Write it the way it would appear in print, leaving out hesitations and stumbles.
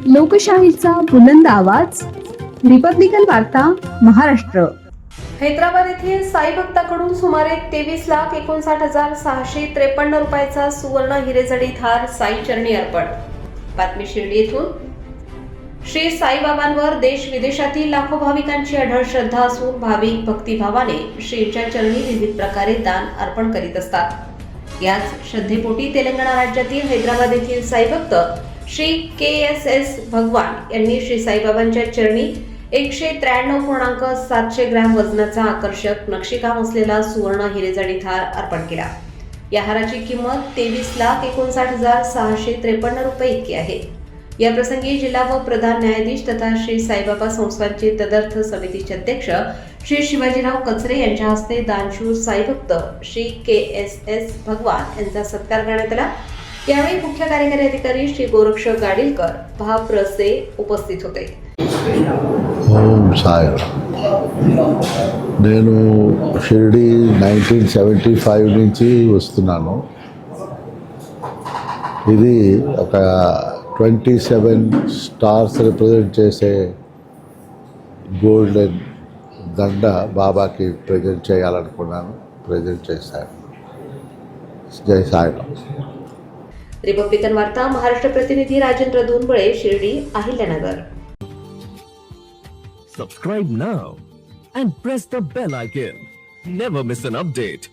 लोकशाहीचा बुलंद आवाज, रिपब्लिकन वार्ता, महाराष्ट्र. हैदराबाद येथील साई भक्ताकडून सुमारे 23,59,653 रुपयाचा सुवर्ण हिरेजडित हार साई चरणी अर्पण. बातमी शिर्डी येथून. श्री साईबाबांवर देश विदेशातील लाखो भाविकांची अढळ श्रद्धा असून भाविक भक्तिभावाने श्रींच्या चरणी विविध प्रकारे दान अर्पण करीत असतात. याच श्रद्धेपोटी तेलंगणा राज्यातील हैदराबाद येथील साईभक्त श्री KSS भगवान यांनी श्री साईबाबांच्या चरणी 193.700 ग्रॅम वजनाचा आकर्षक नक्षीकाम असलेला सुवर्ण हिरेजडित हार अर्पण केला. या हाराची किंमत 23,59,653 रुपये इतकी आहे. या प्रसंगी जिल्हा व प्रधान न्यायाधीश तथा श्री साईबाबा संस्थानचे तदर्थ समितीचे अध्यक्ष श्री शिवाजीराव कचरे यांच्या हस्ते दानशूर साईभक्त श्री KSS भगवान यांचा सत्कार करण्यात आला. यावेळी मुख्य कार्यकारी अधिकारी श्री गोरक्ष गाडीलकर भाप्रसे उपस्थित होते. ఓం సాయి. నేను షిర్డీ 1975 నుంచి వస్తున్నాను. ఇది ఒక 27 స్టార్స్ రిప్రజెంట్ చేసే గోల్డెన్ దండ బాబాకి ప్రజెంట్ చేయాలనుకున్నాను. ప్రజెంట్ చేశాను. జై సాయిరామ్. रिपब्लिकन वार्ता महाराष्ट्र प्रतिनिधी Rajendra धुनबळे, Shirdi, Ahilyanagar. Subscribe now and press the bell icon. Never miss an update.